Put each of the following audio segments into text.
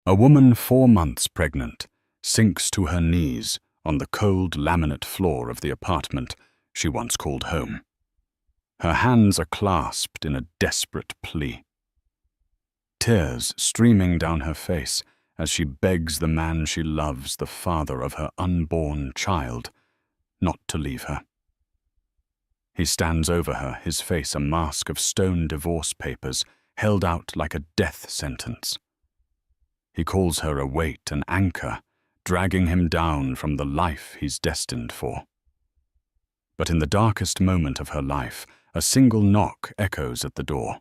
A woman 4 months pregnant sinks to her knees on the cold laminate floor of the apartment she once called home. Her hands are clasped in a desperate plea. Tears streaming down her face as she begs the man she loves, the father of her unborn child, not to leave her. He stands over her, his face a mask of stone divorce papers held out like a death sentence. He calls her a weight, an anchor, dragging him down from the life he's destined for. But in the darkest moment of her life, a single knock echoes at the door.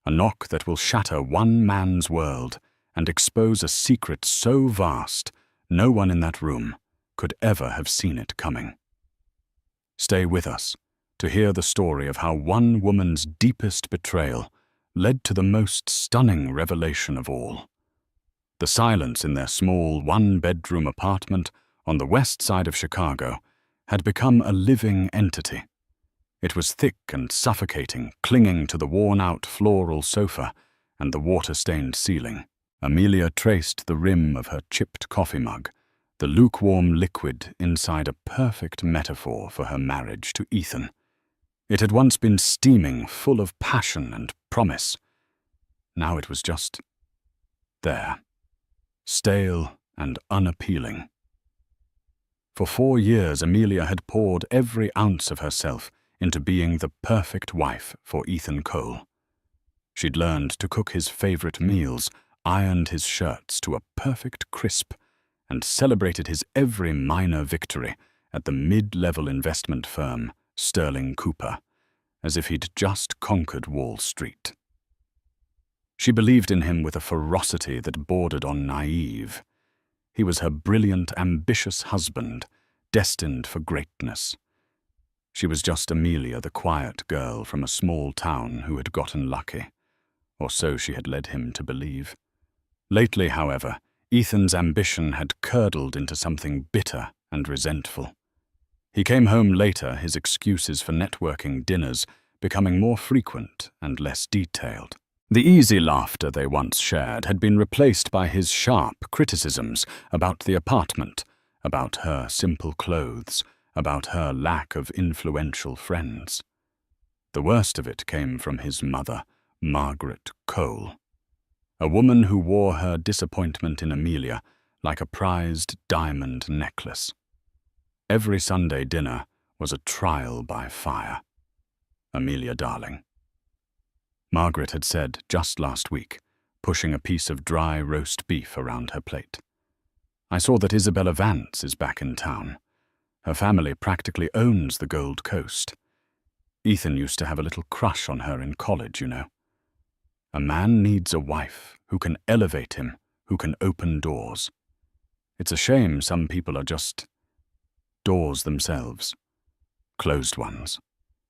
A knock that will shatter one man's world and expose a secret so vast no one in that room could ever have seen it coming. Stay with us to hear the story of how one woman's deepest betrayal led to the most stunning revelation of all. The silence in their small one-bedroom apartment on the west side of Chicago had become a living entity. It was thick and suffocating, clinging to the worn-out floral sofa and the water-stained ceiling. Amelia traced the rim of her chipped coffee mug, the lukewarm liquid inside a perfect metaphor for her marriage to Ethan. It had once been steaming, full of passion and promise. Now it was just there, stale and unappealing. For 4 years, Amelia had poured every ounce of herself into being the perfect wife for Ethan Cole. She'd learned to cook his favorite meals, ironed his shirts to a perfect crisp, and celebrated his every minor victory at the mid-level investment firm Sterling Cooper, as if he'd just conquered Wall Street. She believed in him with a ferocity that bordered on naive. He was her brilliant, ambitious husband, destined for greatness. She was just Amelia, the quiet girl from a small town who had gotten lucky, or so she had led him to believe. Lately, however, Ethan's ambition had curdled into something bitter and resentful. He came home later, his excuses for networking dinners becoming more frequent and less detailed. The easy laughter they once shared had been replaced by his sharp criticisms about the apartment, about her simple clothes, about her lack of influential friends. The worst of it came from his mother, Margaret Cole, a woman who wore her disappointment in Amelia like a prized diamond necklace. Every Sunday dinner was a trial by fire. Amelia, darling. Margaret had said just last week, pushing a piece of dry roast beef around her plate. I saw that Isabella Vance is back in town. Her family practically owns the Gold Coast. Ethan used to have a little crush on her in college, you know. A man needs a wife who can elevate him, who can open doors. It's a shame some people are just doors themselves, closed ones.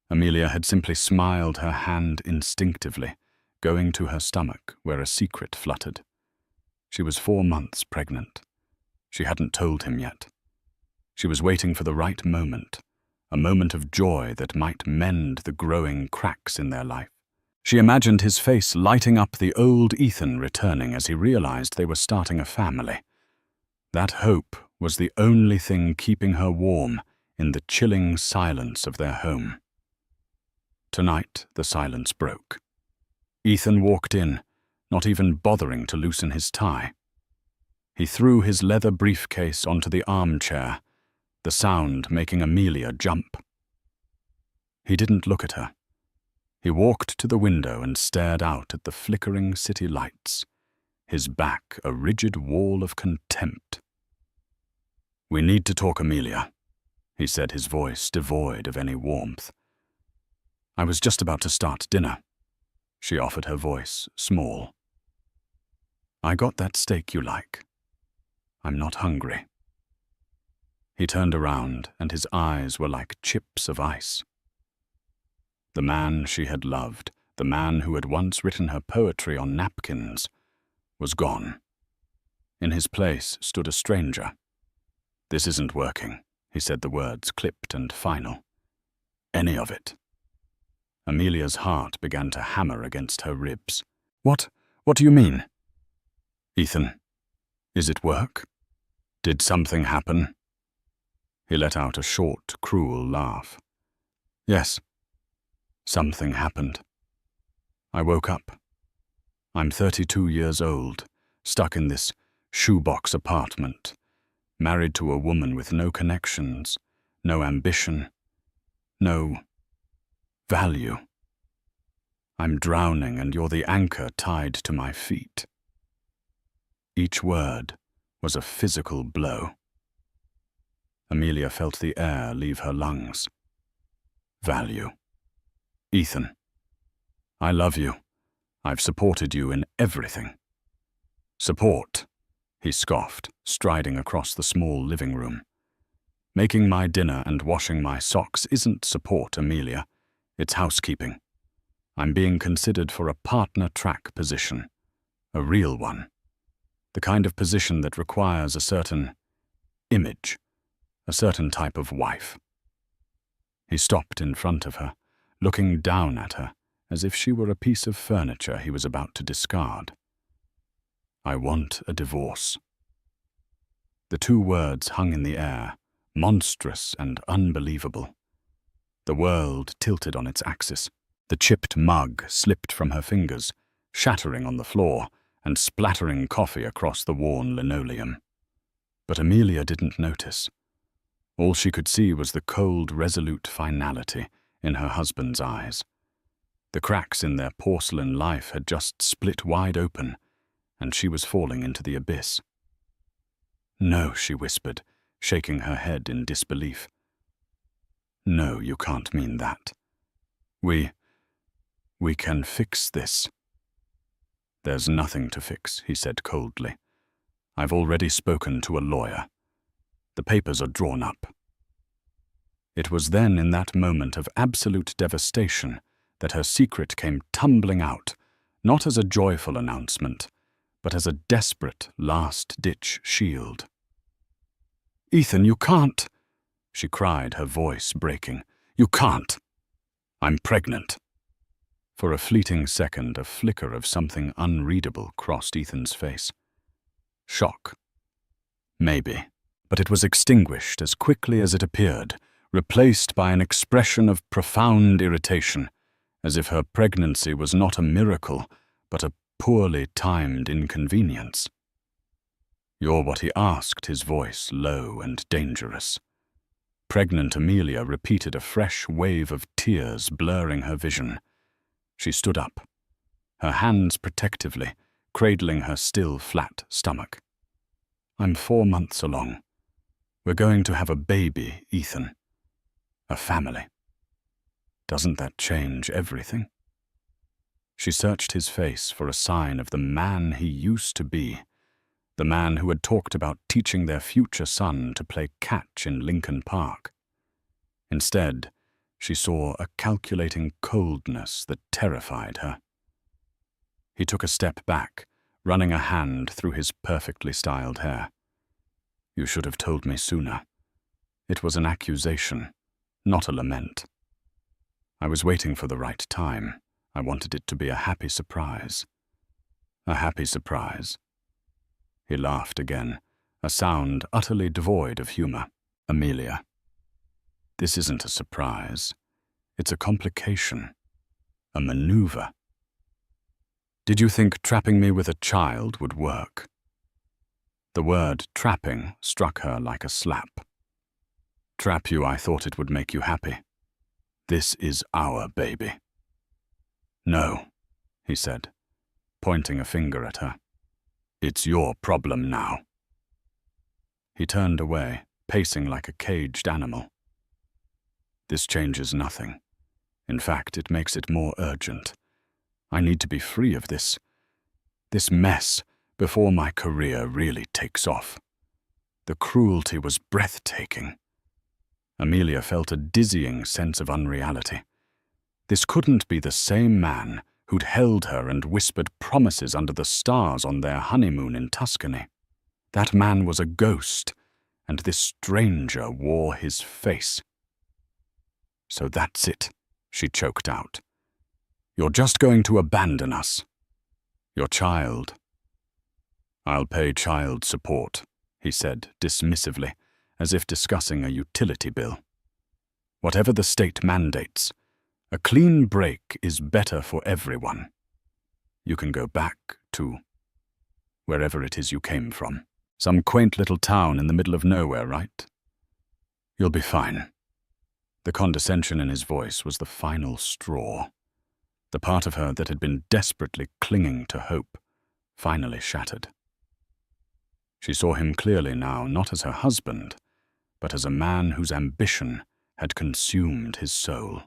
Amelia had simply smiled her hand instinctively, going to her stomach where a secret fluttered. She was 4 months pregnant. She hadn't told him yet. She was waiting for the right moment, a moment of joy that might mend the growing cracks in their life. She imagined his face lighting up, the old Ethan returning as he realized they were starting a family. That hope was the only thing keeping her warm in the chilling silence of their home. Tonight, the silence broke. Ethan walked in, not even bothering to loosen his tie. He threw his leather briefcase onto the armchair, the sound making Amelia jump. He didn't look at her. He walked to the window and stared out at the flickering city lights, his back a rigid wall of contempt. "We need to talk, Amelia," he said, his voice devoid of any warmth. "I was just about to start dinner," she offered, her voice small. "I got that steak you like. I'm not hungry." He turned around, and his eyes were like chips of ice. The man she had loved, the man who had once written her poetry on napkins, was gone. In his place stood a stranger. "This isn't working," he said, the words clipped and final. "Any of it." Amelia's heart began to hammer against her ribs. What do you mean?" "Ethan," Is it work? Did something happen? He let out a short, cruel laugh. Yes, something happened. I woke up. I'm 32 years old, stuck in this shoebox apartment, married to a woman with no connections, no ambition, no value. I'm drowning and you're the anchor tied to my feet. Each word was a physical blow. Amelia felt the air leave her lungs. Value. Ethan, I love you. I've supported you in everything. Support, he scoffed, striding across the small living room. Making my dinner and washing my socks isn't support, Amelia. It's housekeeping. I'm being considered for a partner track position. A real one. The kind of position that requires a certain image, a certain type of wife. He stopped in front of her, looking down at her, as if she were a piece of furniture he was about to discard. I want a divorce. The two words hung in the air, monstrous and unbelievable. The world tilted on its axis. The chipped mug slipped from her fingers, shattering on the floor and splattering coffee across the worn linoleum. But Amelia didn't notice. All she could see was the cold, resolute finality in her husband's eyes. The cracks in their porcelain life had just split wide open, and she was falling into the abyss. No, she whispered, shaking her head in disbelief. No, you can't mean that. We can fix this. There's nothing to fix, he said coldly. I've already spoken to a lawyer. The papers are drawn up. It was then, in that moment of absolute devastation, that her secret came tumbling out, not as a joyful announcement, but as a desperate, last-ditch shield. Ethan, you can't, she cried, her voice breaking. You can't. I'm pregnant. For a fleeting second, a flicker of something unreadable crossed Ethan's face. Shock. Maybe. But it was extinguished as quickly as it appeared, replaced by an expression of profound irritation, as if her pregnancy was not a miracle, but a poorly timed inconvenience. You're what he asked, his voice low and dangerous. Pregnant Amelia repeated a fresh wave of tears blurring her vision. She stood up, her hands protectively, cradling her still flat stomach. I'm 4 months along. We're going to have a baby, Ethan. A family. Doesn't that change everything? She searched his face for a sign of the man he used to be, the man who had talked about teaching their future son to play catch in Lincoln Park. Instead, she saw a calculating coldness that terrified her. He took a step back, running a hand through his perfectly styled hair. You should have told me sooner. It was an accusation, not a lament. I was waiting for the right time. I wanted it to be a happy surprise. A happy surprise. He laughed again, a sound utterly devoid of humor. Amelia. This isn't a surprise. It's a complication. A maneuver. Did you think trapping me with a child would work? The word trapping struck her like a slap. Trap you, I thought it would make you happy. This is our baby. No, he said, pointing a finger at her. It's your problem now. He turned away, pacing like a caged animal. This changes nothing. In fact, it makes it more urgent. I need to be free of this mess before my career really takes off. The cruelty was breathtaking. Amelia felt a dizzying sense of unreality. This couldn't be the same man who'd held her and whispered promises under the stars on their honeymoon in Tuscany. That man was a ghost, and this stranger wore his face. So that's it, she choked out. You're just going to abandon us. Your child. I'll pay child support, he said dismissively, as if discussing a utility bill. Whatever the state mandates, a clean break is better for everyone. You can go back to wherever it is you came from. Some quaint little town in the middle of nowhere, right? You'll be fine. The condescension in his voice was the final straw. The part of her that had been desperately clinging to hope finally shattered. She saw him clearly now, not as her husband, but as a man whose ambition had consumed his soul.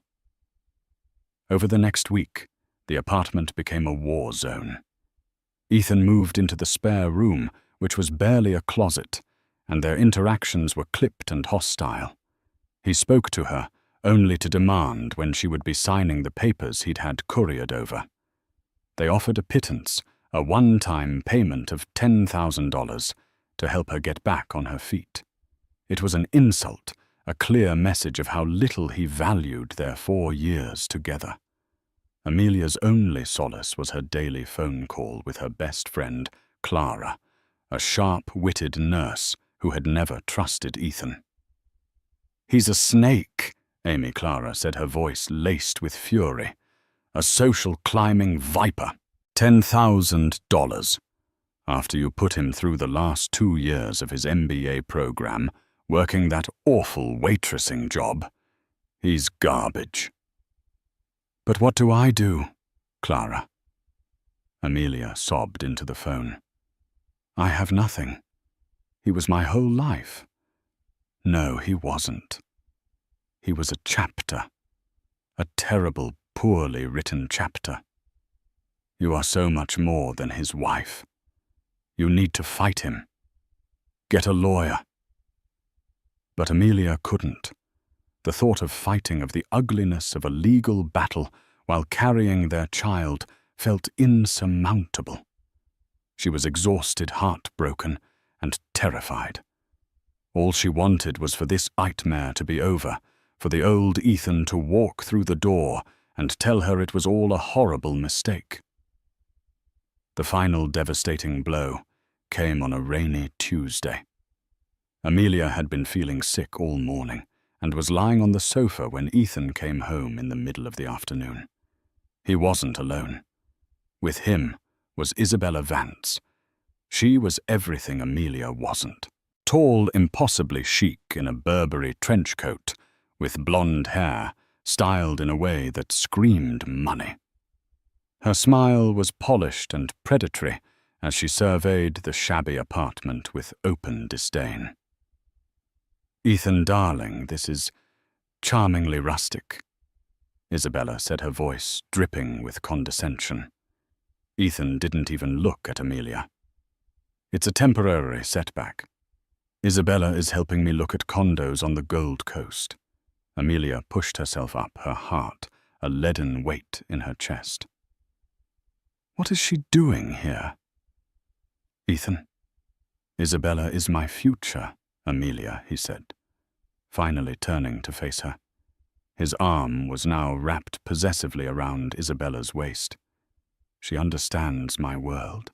Over the next week, the apartment became a war zone. Ethan moved into the spare room, which was barely a closet, and their interactions were clipped and hostile. He spoke to her only to demand when she would be signing the papers he'd had couriered over. They offered a pittance, a one-time payment of $10,000 to help her get back on her feet. It was an insult, a clear message of how little he valued their 4 years together. Amelia's only solace was her daily phone call with her best friend, Clara, a sharp-witted nurse who had never trusted Ethan. "He's a snake," Amy Clara said, her voice laced with fury. "A social climbing viper. $10,000. After you put him through the last 2 years of his MBA program, working that awful waitressing job. He's garbage." "But what do I do, Clara?" Amelia sobbed into the phone. "I have nothing. He was my whole life." "No, he wasn't. He was a chapter. A terrible, poorly written chapter. You are so much more than his wife. You need to fight him. Get a lawyer." But Amelia couldn't. The thought of fighting of the ugliness of a legal battle while carrying their child felt insurmountable. She was exhausted, heartbroken, and terrified. All she wanted was for this nightmare to be over, for the old Ethan to walk through the door and tell her it was all a horrible mistake. The final devastating blow came on a rainy Tuesday. Amelia had been feeling sick all morning and was lying on the sofa when Ethan came home in the middle of the afternoon. He wasn't alone. With him was Isabella Vance. She was everything Amelia wasn't. Tall, impossibly chic in a Burberry trench coat, with blonde hair, styled in a way that screamed money. Her smile was polished and predatory as she surveyed the shabby apartment with open disdain. "Ethan, darling, this is charmingly rustic," Isabella said, her voice dripping with condescension. Ethan didn't even look at Amelia. "It's a temporary setback. Isabella is helping me look at condos on the Gold Coast." Amelia pushed herself up, her heart a leaden weight in her chest. "What is she doing here?" "Ethan, Isabella is my future, Amelia," he said, finally turning to face her. His arm was now wrapped possessively around Isabella's waist. "She understands my world.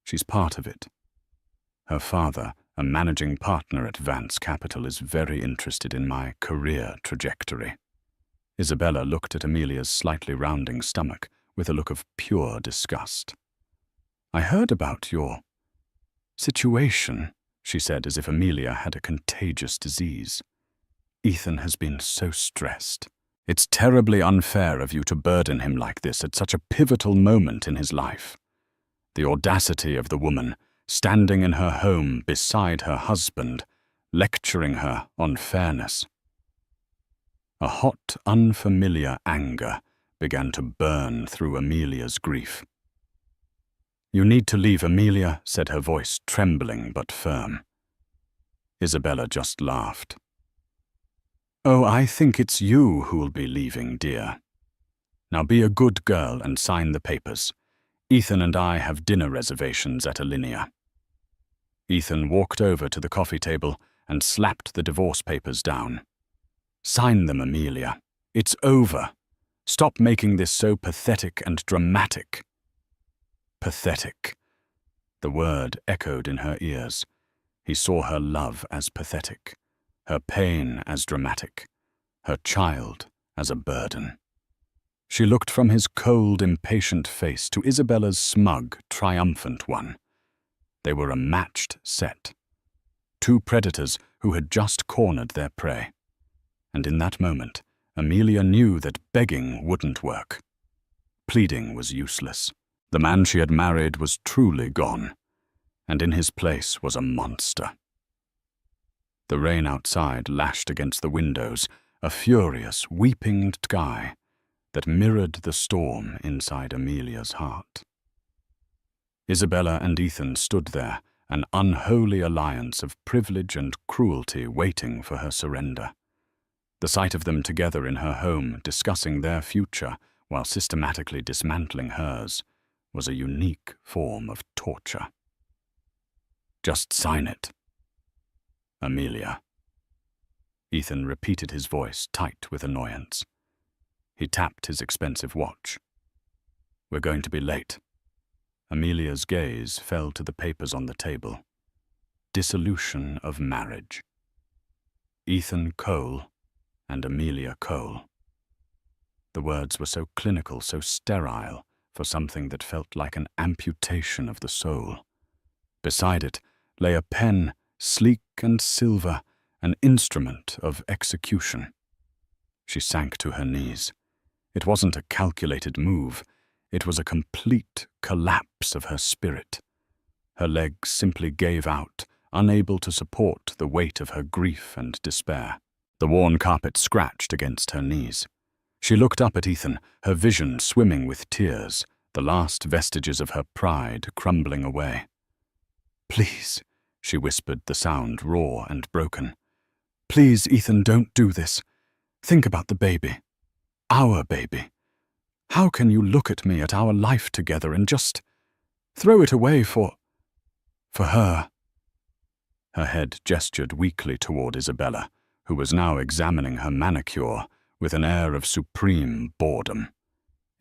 She's part of it. Her father, a managing partner at Vance Capital, is very interested in my career trajectory." Isabella looked at Amelia's slightly rounding stomach with a look of pure disgust. "I heard about your situation," she said, as if Amelia had a contagious disease. "Ethan has been so stressed. It's terribly unfair of you to burden him like this at such a pivotal moment in his life." The audacity of the woman, standing in her home beside her husband, lecturing her on fairness. A hot, unfamiliar anger began to burn through Amelia's grief. "You need to leave, Amelia," said her voice, trembling but firm. Isabella just laughed. "Oh, I think it's you who'll be leaving, dear. Now be a good girl and sign the papers. Ethan and I have dinner reservations at Alinea." Ethan walked over to the coffee table and slapped the divorce papers down. "Sign them, Amelia. It's over. Stop making this so pathetic and dramatic." Pathetic. The word echoed in her ears. He saw her love as pathetic, her pain as dramatic, her child as a burden. She looked from his cold, impatient face to Isabella's smug, triumphant one. They were a matched set. Two predators who had just cornered their prey. And in that moment, Amelia knew that begging wouldn't work. Pleading was useless. The man she had married was truly gone, and in his place was a monster. The rain outside lashed against the windows, a furious, weeping sky that mirrored the storm inside Amelia's heart. Isabella and Ethan stood there, an unholy alliance of privilege and cruelty waiting for her surrender. The sight of them together in her home, discussing their future while systematically dismantling hers, was a unique form of torture. "Just sign it, Amelia." Ethan repeated his voice, tight with annoyance. He tapped his expensive watch. "We're going to be late." Amelia's gaze fell to the papers on the table. Dissolution of marriage. Ethan Cole and Amelia Cole. The words were so clinical, so sterile, for something that felt like an amputation of the soul. Beside it lay a pen, sleek and silver, an instrument of execution. She sank to her knees. It wasn't a calculated move. It was a complete collapse of her spirit. Her legs simply gave out, unable to support the weight of her grief and despair. The worn carpet scratched against her knees. She looked up at Ethan, her vision swimming with tears, the last vestiges of her pride crumbling away. "Please," she whispered, the sound raw and broken. "Please, Ethan, don't do this. Think about the baby. Our baby. How can you look at me, at our life together, and just throw it away for her?" Her head gestured weakly toward Isabella, who was now examining her manicure with an air of supreme boredom.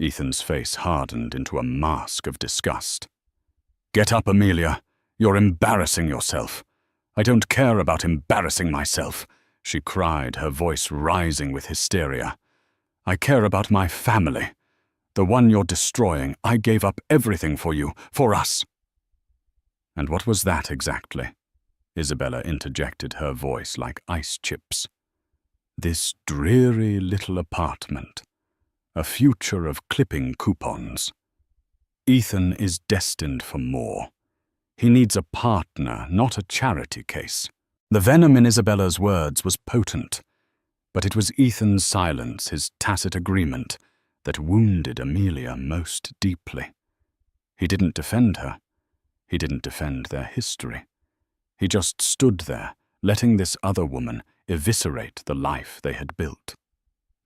Ethan's face hardened into a mask of disgust. "Get up, Amelia. You're embarrassing yourself." "I don't care about embarrassing myself," she cried, her voice rising with hysteria. "I care about my family. The one you're destroying. I gave up everything for you, for us." "And what was that exactly?" Isabella interjected, her voice like ice chips. "This dreary little apartment. A future of clipping coupons. Ethan is destined for more. He needs a partner, not a charity case." The venom in Isabella's words was potent, but it was Ethan's silence, his tacit agreement, that wounded Amelia most deeply. He didn't defend her. He didn't defend their history. He just stood there, letting this other woman eviscerate the life they had built.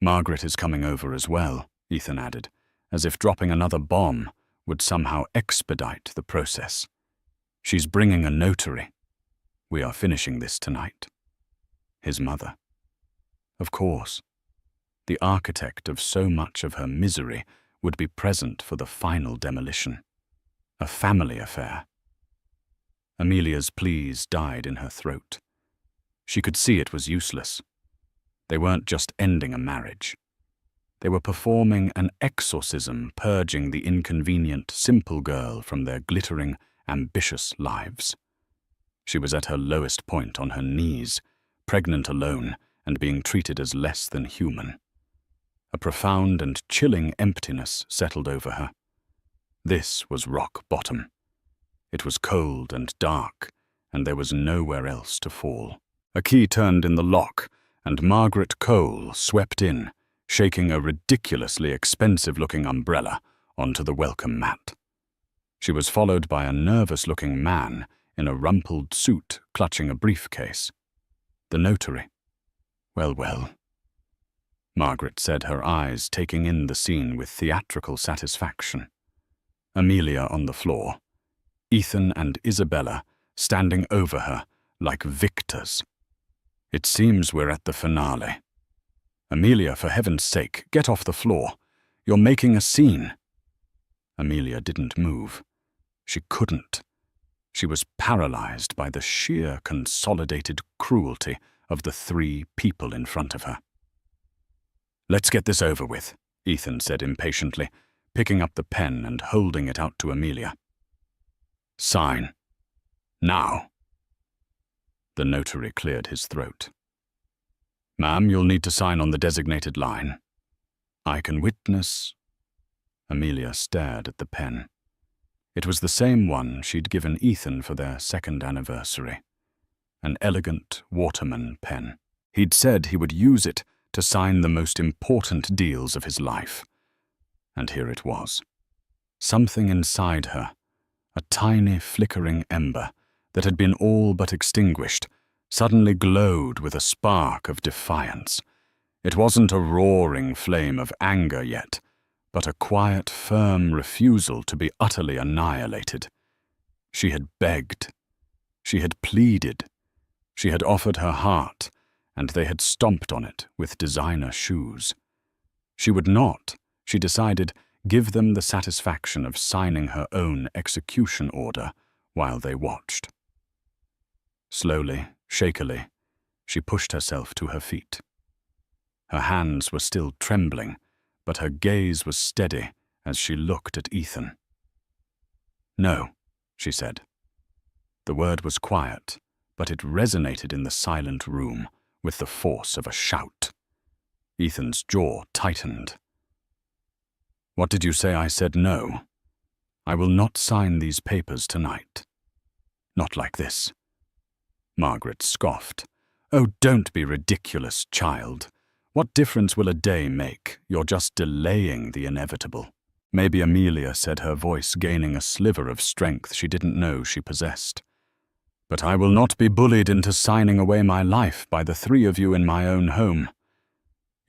"Margaret is coming over as well," Ethan added, as if dropping another bomb would somehow expedite the process. "She's bringing a notary. We are finishing this tonight." His mother. Of course. The architect of so much of her misery would be present for the final demolition. A family affair. Amelia's pleas died in her throat. She could see it was useless. They weren't just ending a marriage. They were performing an exorcism, purging the inconvenient, simple girl from their glittering, ambitious lives. She was at her lowest point, on her knees, pregnant alone and being treated as less than human. A profound and chilling emptiness settled over her. This was rock bottom. It was cold and dark, and there was nowhere else to fall. A key turned in the lock, and Margaret Cole swept in, shaking a ridiculously expensive-looking umbrella onto the welcome mat. She was followed by a nervous-looking man in a rumpled suit clutching a briefcase. The notary. Well, well. Margaret said, her eyes taking in the scene with theatrical satisfaction. Amelia on the floor. Ethan and Isabella standing over her like victors. It seems we're at the finale. Amelia, for heaven's sake, get off the floor. You're making a scene. Amelia didn't move. She couldn't. She was paralyzed by the sheer consolidated cruelty of the three people in front of her. "Let's get this over with," Ethan said impatiently, picking up the pen and holding it out to Amelia. "Sign. Now." The notary cleared his throat. "Ma'am, you'll need to sign on the designated line. I can witness—" Amelia stared at the pen. It was the same one she'd given Ethan for their second anniversary. An elegant Waterman pen. He'd said he would use it to sign the most important deals of his life. And here it was. Something inside her, a tiny flickering ember that had been all but extinguished, suddenly glowed with a spark of defiance. It wasn't a roaring flame of anger yet, but a quiet, firm refusal to be utterly annihilated. She had begged. She had pleaded. She had offered her heart, and they had stomped on it with designer shoes. She would not, she decided, give them the satisfaction of signing her own execution order while they watched. Slowly, shakily, she pushed herself to her feet. Her hands were still trembling, but her gaze was steady as she looked at Ethan. "No," she said. The word was quiet, but it resonated in the silent room with the force of a shout. Ethan's jaw tightened. "What did you say I said no? I will not sign these papers tonight. Not like this." Margaret scoffed. "Oh, don't be ridiculous, child. What difference will a day make? You're just delaying the inevitable." Maybe Amelia said, her voice gaining a sliver of strength she didn't know she possessed. "But I will not be bullied into signing away my life by the three of you in my own home.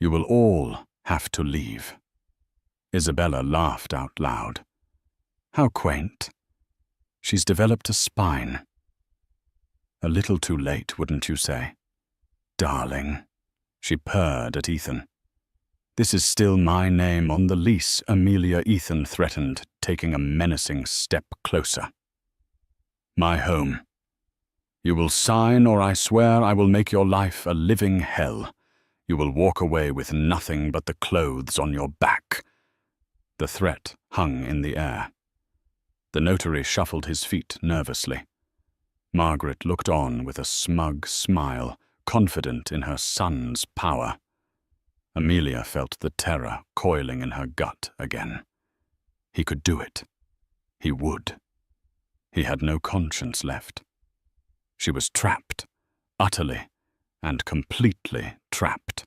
You will all have to leave." Isabella laughed out loud. "How quaint. She's developed a spine." "A little too late, wouldn't you say?" "Darling." She purred at Ethan. "This is still my name on the lease," Amelia Ethan threatened, taking a menacing step closer. "My home. You will sign, or I swear I will make your life a living hell. You will walk away with nothing but the clothes on your back." The threat hung in the air. The notary shuffled his feet nervously. Margaret looked on with a smug smile, confident in her son's power. Amelia felt the terror coiling in her gut again. He could do it. He would. He had no conscience left. She was trapped, utterly and completely trapped.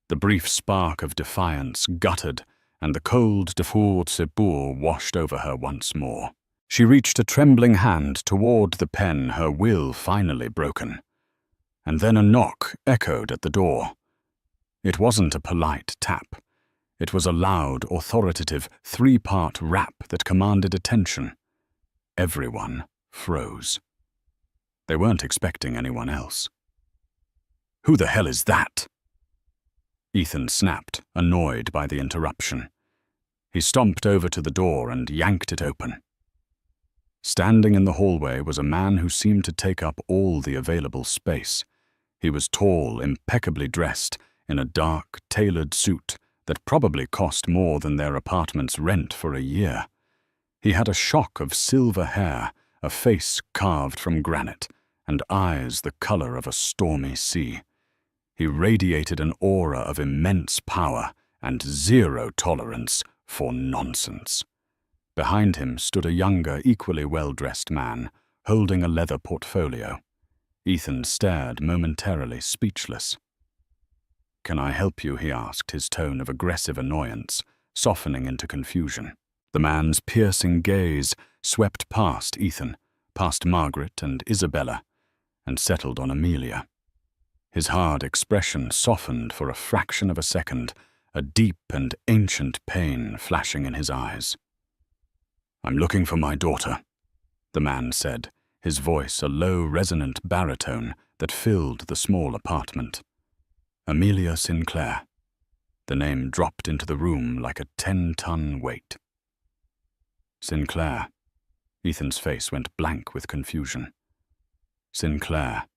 The brief spark of defiance guttered, and the cold de force washed over her once more. She reached a trembling hand toward the pen, her will finally broken. And then a knock echoed at the door. It wasn't a polite tap. It was a loud, authoritative, three-part rap that commanded attention. Everyone froze. They weren't expecting anyone else. "Who the hell is that?" Ethan snapped, annoyed by the interruption. He stomped over to the door and yanked it open. Standing in the hallway was a man who seemed to take up all the available space. He was tall, impeccably dressed, in a dark, tailored suit that probably cost more than their apartment's rent for a year. He had a shock of silver hair, a face carved from granite, and eyes the color of a stormy sea. He radiated an aura of immense power and zero tolerance for nonsense. Behind him stood a younger, equally well-dressed man, holding a leather portfolio. Ethan stared, momentarily speechless. "Can I help you?" he asked, his tone of aggressive annoyance softening into confusion. The man's piercing gaze swept past Ethan, past Margaret and Isabella, and settled on Amelia. His hard expression softened for a fraction of a second, a deep and ancient pain flashing in his eyes. "I'm looking for my daughter," the man said, his voice a low, resonant baritone that filled the small apartment. "Amelia Sinclair." The name dropped into the room like a 10-ton weight. "Sinclair. Ethan's face went blank with confusion. Sinclair.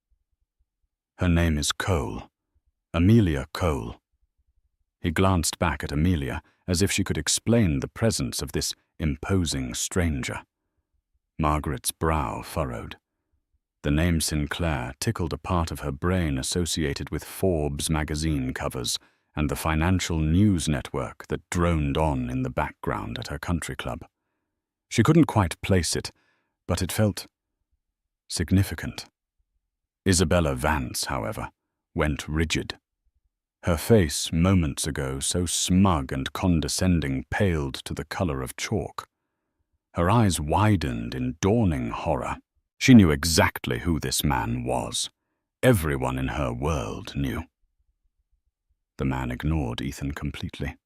Her name is Cole. Amelia Cole. He glanced back at Amelia as if she could explain the presence of this imposing stranger. Margaret's brow furrowed. The name Sinclair tickled a part of her brain associated with Forbes magazine covers and the financial news network that droned on in the background at her country club. She couldn't quite place it, but it felt significant. Isabella Vance, however, went rigid. Her face, moments ago so smug and condescending, paled to the color of chalk. Her eyes widened in dawning horror. She knew exactly who this man was. Everyone in her world knew. The man ignored Ethan completely.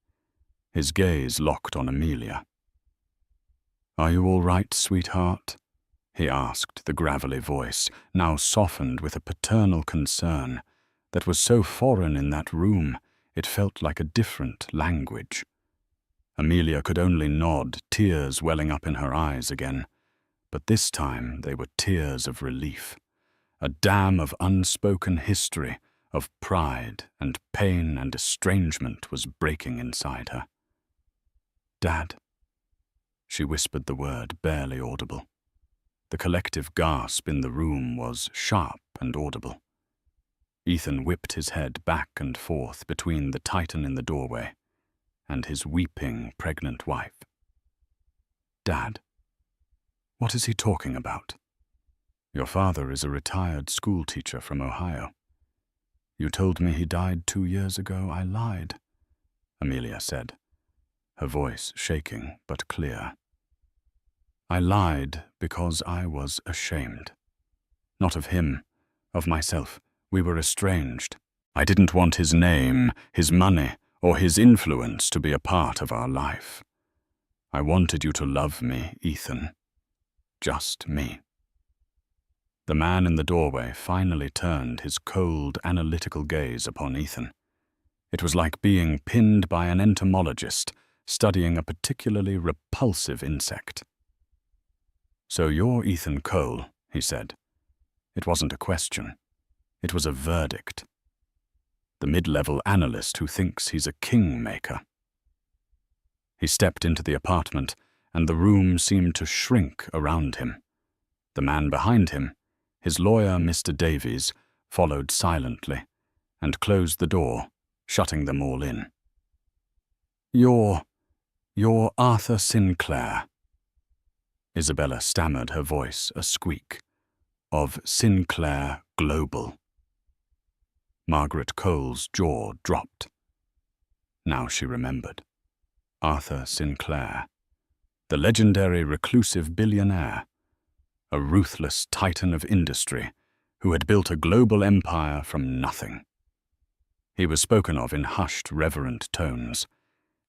His gaze locked on Amelia. "Are you all right, sweetheart?" he asked, the gravelly voice, now softened with a paternal concern that was so foreign in that room it felt like a different language. Amelia could only nod, tears welling up in her eyes again. But this time they were tears of relief. A dam of unspoken history, of pride and pain and estrangement was breaking inside her. "Dad." She whispered the word, barely audible. The collective gasp in the room was sharp and audible. Ethan whipped his head back and forth between the Titan in the doorway and his weeping, pregnant wife. "Dad, what is he talking about?" "Your father is a retired schoolteacher from Ohio. You told me he died 2 years ago. I lied," Amelia said, her voice shaking but clear. "I lied because I was ashamed. Not of him, of myself. We were estranged. I didn't want his name, his money, or his influence to be a part of our life. I wanted you to love me, Ethan. Just me." The man in the doorway finally turned his cold, analytical gaze upon Ethan. It was like being pinned by an entomologist studying a particularly repulsive insect. "So you're Ethan Cole," he said. It wasn't a question. It was a verdict. The mid-level analyst who thinks he's a kingmaker. He stepped into the apartment, and the room seemed to shrink around him. The man behind him, his lawyer, Mr. Davies, followed silently and closed the door, shutting them all in. You're Arthur Sinclair." Isabella stammered, her voice a squeak. "Of Sinclair Global." Margaret Cole's jaw dropped. Now she remembered. Arthur Sinclair, the legendary reclusive billionaire, a ruthless titan of industry who had built a global empire from nothing. He was spoken of in hushed, reverent tones.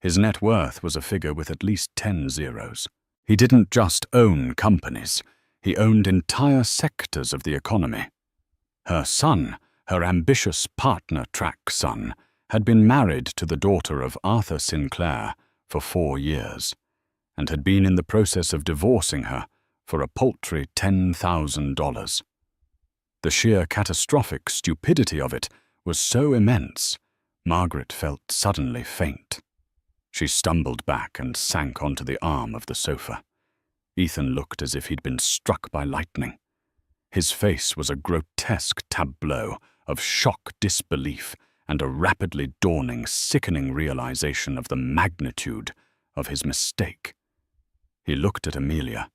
His net worth was a figure with at least 10 zeros. He didn't just own companies, he owned entire sectors of the economy. Her son, her ambitious partner-track son, had been married to the daughter of Arthur Sinclair for 4 years, and had been in the process of divorcing her for a paltry $10,000. The sheer catastrophic stupidity of it was so immense, Margaret felt suddenly faint. She stumbled back and sank onto the arm of the sofa. Ethan looked as if he'd been struck by lightning. His face was a grotesque tableau of shock disbelief and a rapidly dawning, sickening realization of the magnitude of his mistake. He looked at Amelia,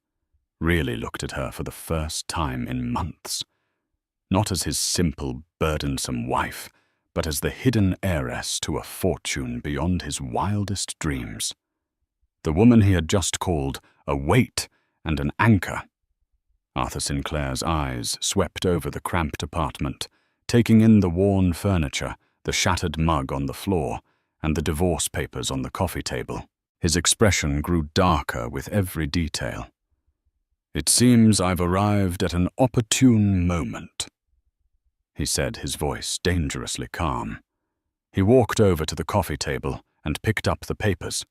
really looked at her for the first time in months. Not as his simple, burdensome wife, but as the hidden heiress to a fortune beyond his wildest dreams. The woman he had just called a weight and an anchor. Arthur Sinclair's eyes swept over the cramped apartment, taking in the worn furniture, the shattered mug on the floor, and the divorce papers on the coffee table. His expression grew darker with every detail. "It seems I've arrived at an opportune moment," he said, his voice dangerously calm. He walked over to the coffee table and picked up the papers.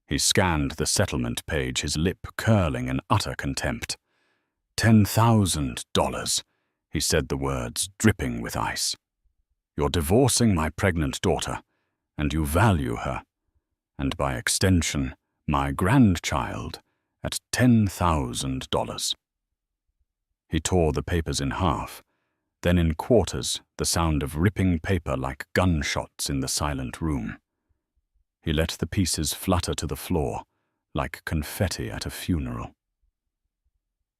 He scanned the settlement page, his lip curling in utter contempt. $10,000, he said the words dripping with ice. You're divorcing my pregnant daughter, and you value her, and by extension, my grandchild, at $10,000. He tore the papers in half, then in quarters, the sound of ripping paper like gunshots in the silent room. He let the pieces flutter to the floor, like confetti at a funeral.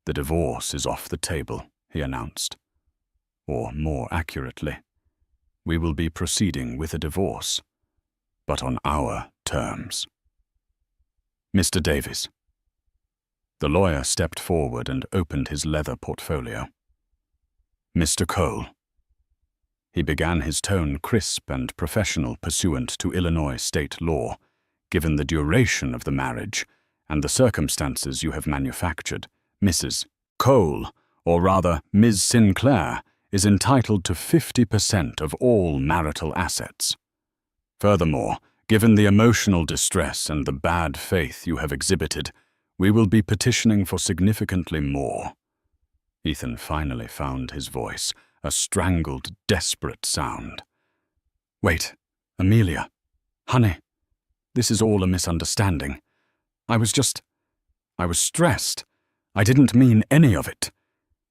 The divorce is off the table, he announced. Or more accurately, we will be proceeding with a divorce, but on our terms. Mr. Davies. The lawyer stepped forward and opened his leather portfolio. Mr. Cole. He began, his tone crisp and professional pursuant to Illinois state law, given the duration of the marriage and the circumstances you have manufactured. Mrs. Cole, or rather Ms. Sinclair, is entitled to 50% of all marital assets. Furthermore, given the emotional distress and the bad faith you have exhibited, we will be petitioning for significantly more. Ethan finally found his voice, a strangled, desperate sound. Wait, Amelia. Honey, this is all a misunderstanding. I was stressed. I didn't mean any of it.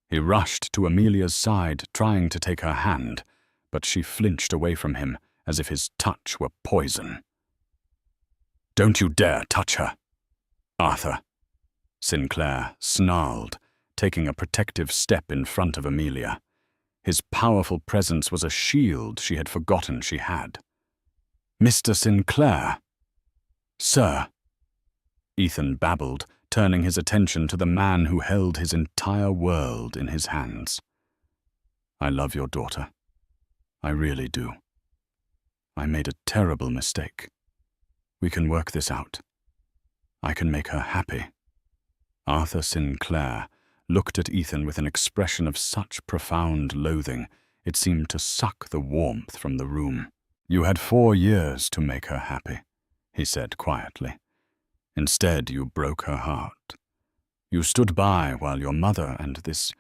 He rushed to Amelia's side, trying to take her hand, but she flinched away from him as if his touch were poison. Don't you dare touch her, Arthur. Sinclair snarled, taking a protective step in front of Amelia. His powerful presence was a shield she had forgotten she had. Mr. Sinclair. Sir. Ethan babbled, turning his attention to the man who held his entire world in his hands. I love your daughter. I really do. I made a terrible mistake. We can work this out. I can make her happy. Arthur Sinclair looked at Ethan with an expression of such profound loathing, it seemed to suck the warmth from the room. You had 4 years to make her happy, he said quietly. Instead, you broke her heart. You stood by while your mother and this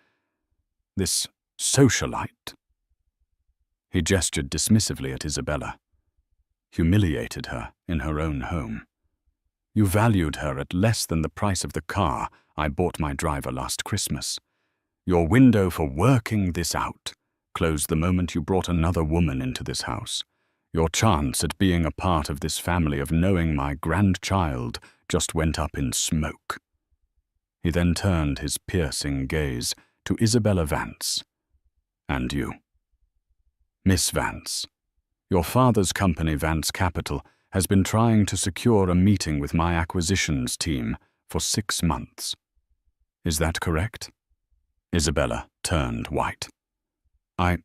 socialite. He gestured dismissively at Isabella, humiliated her in her own home. You valued her at less than the price of the car I bought my driver last Christmas. Your window for working this out closed the moment you brought another woman into this house. Your chance at being a part of this family, of knowing my grandchild, just went up in smoke. He then turned his piercing gaze to Isabella Vance. And you. Miss Vance, your father's company, Vance Capital, has been trying to secure a meeting with my acquisitions team for 6 months. Is that correct? Isabella turned white. I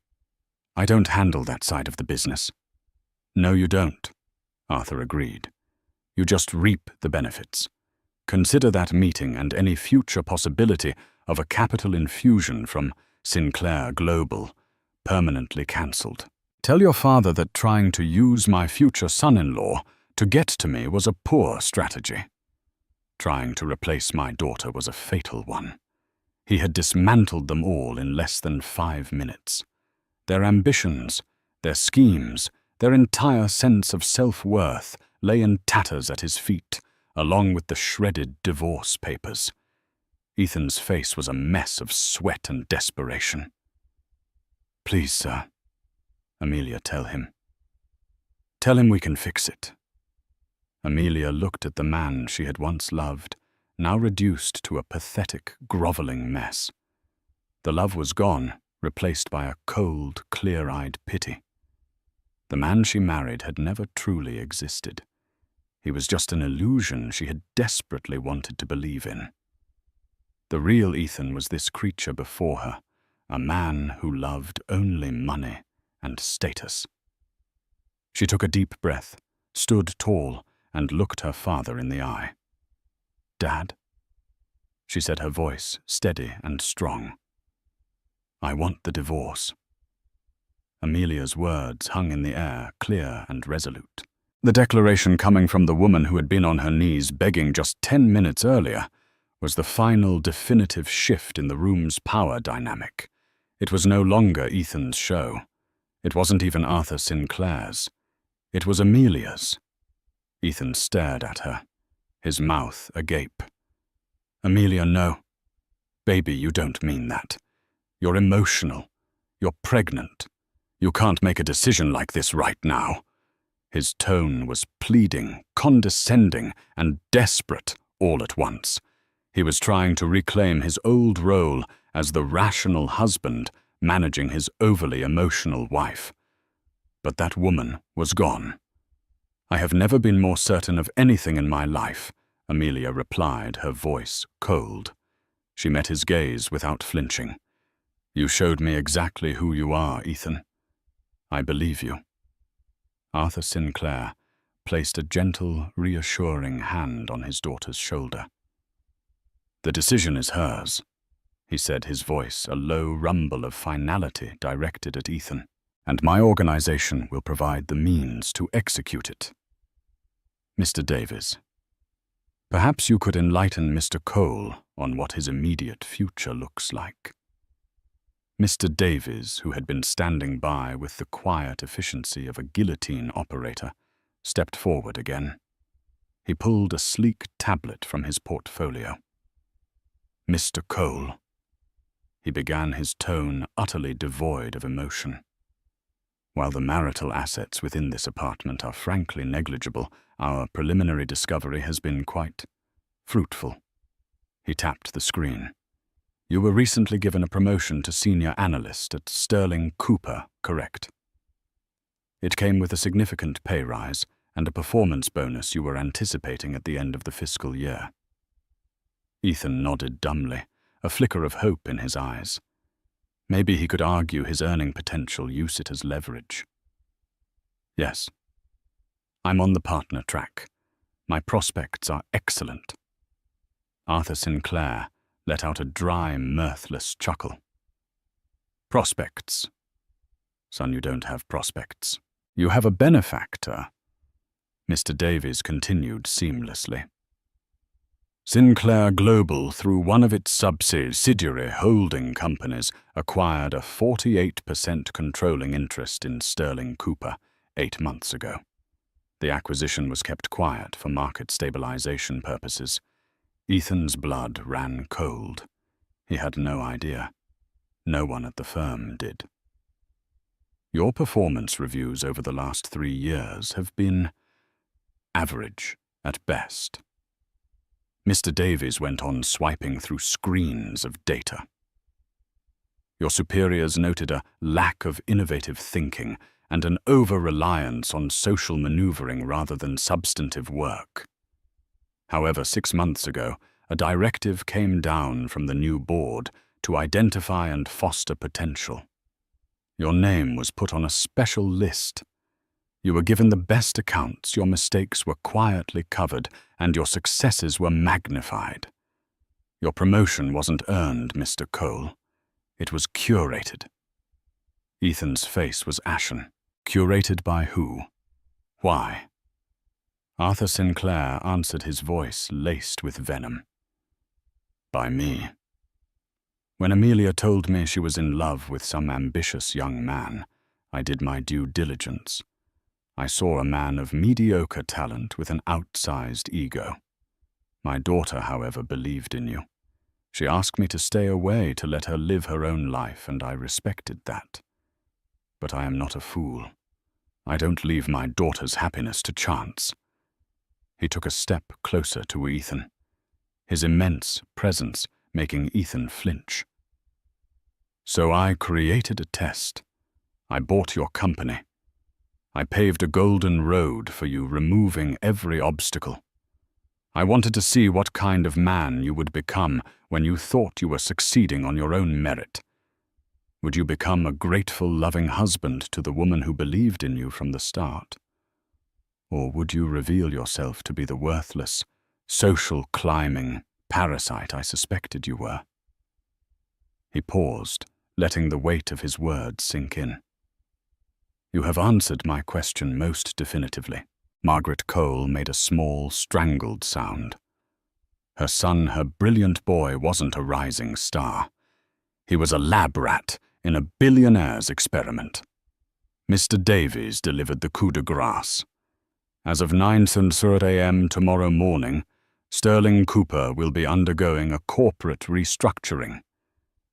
don't handle that side of the business. No, you don't, Arthur agreed. You just reap the benefits. Consider that meeting and any future possibility of a capital infusion from Sinclair Global permanently cancelled. Tell your father that trying to use my future son-in-law to get to me was a poor strategy. Trying to replace my daughter was a fatal one. He had dismantled them all in less than 5 minutes. Their ambitions, their schemes, their entire sense of self-worth lay in tatters at his feet, along with the shredded divorce papers. Ethan's face was a mess of sweat and desperation. Please, sir. Amelia, tell him. Tell him we can fix it. Amelia looked at the man she had once loved, now reduced to a pathetic, groveling mess. The love was gone, replaced by a cold, clear-eyed pity. The man she married had never truly existed. He was just an illusion she had desperately wanted to believe in. The real Ethan was this creature before her, a man who loved only money and status. She took a deep breath, stood tall, and looked her father in the eye. Dad, she said, her voice steady and strong. I want the divorce. Amelia's words hung in the air, clear and resolute. The declaration coming from the woman who had been on her knees begging just 10 minutes earlier was the final definitive shift in the room's power dynamic. It was no longer Ethan's show. It wasn't even Arthur Sinclair's. It was Amelia's. Ethan stared at her, his mouth agape. "Amelia, no. Baby, you don't mean that. You're emotional. You're pregnant. You can't make a decision like this right now." His tone was pleading, condescending, and desperate all at once. He was trying to reclaim his old role as the rational husband managing his overly emotional wife. But that woman was gone. "I have never been more certain of anything in my life," Amelia replied, her voice cold. She met his gaze without flinching. "You showed me exactly who you are, Ethan. I believe you." Arthur Sinclair placed a gentle, reassuring hand on his daughter's shoulder. "The decision is hers," he said, his voice a low rumble of finality directed at Ethan, "and my organization will provide the means to execute it. Mr. Davies, perhaps you could enlighten Mr. Cole on what his immediate future looks like." Mr. Davies, who had been standing by with the quiet efficiency of a guillotine operator, stepped forward again. He pulled a sleek tablet from his portfolio. "Mr. Cole," he began, his tone utterly devoid of emotion. "While the marital assets within this apartment are frankly negligible, our preliminary discovery has been quite fruitful." He tapped the screen. "You were recently given a promotion to senior analyst at Sterling Cooper, correct? It came with a significant pay rise and a performance bonus you were anticipating at the end of the fiscal year." Ethan nodded dumbly, a flicker of hope in his eyes. Maybe he could argue his earning potential, use it as leverage. "Yes. I'm on the partner track. My prospects are excellent." Arthur Sinclair let out a dry, mirthless chuckle. "Prospects? Son, you don't have prospects. You have a benefactor," Mr. Davies continued seamlessly. "Sinclair Global, through one of its subsidiary holding companies, acquired a 48% controlling interest in Sterling Cooper 8 months ago. The acquisition was kept quiet for market stabilization purposes. Ethan's blood ran cold. He had no idea. No one at the firm did. "Your performance reviews over the last 3 years have been average at best." Mr. Davies went on swiping through screens of data. "Your superiors noted a lack of innovative thinking and an over-reliance on social maneuvering rather than substantive work. However, 6 months ago, a directive came down from the new board to identify and foster potential. Your name was put on a special list. You were given the best accounts, your mistakes were quietly covered, and your successes were magnified. Your promotion wasn't earned, Mr. Cole. It was curated." Ethan's face was ashen. "Curated by who? Why?" Arthur Sinclair answered, his voice laced with venom. "By me. When Amelia told me she was in love with some ambitious young man, I did my due diligence. I saw a man of mediocre talent with an outsized ego. My daughter, however, believed in you. She asked me to stay away to let her live her own life, and I respected that. But I am not a fool. I don't leave my daughter's happiness to chance." He took a step closer to Ethan, his immense presence making Ethan flinch. "So I created a test. I bought your company. I paved a golden road for you, removing every obstacle. I wanted to see what kind of man you would become when you thought you were succeeding on your own merit. Would you become a grateful, loving husband to the woman who believed in you from the start? Or would you reveal yourself to be the worthless, social-climbing parasite I suspected you were?" He paused, letting the weight of his words sink in. "You have answered my question most definitively. Margaret Cole made a small, strangled sound. Her son, her brilliant boy, wasn't a rising star. He was a lab rat in a billionaire's experiment. Mr. Davies delivered the coup de grace. As of 9:30 a.m. tomorrow morning, Sterling Cooper will be undergoing a corporate restructuring.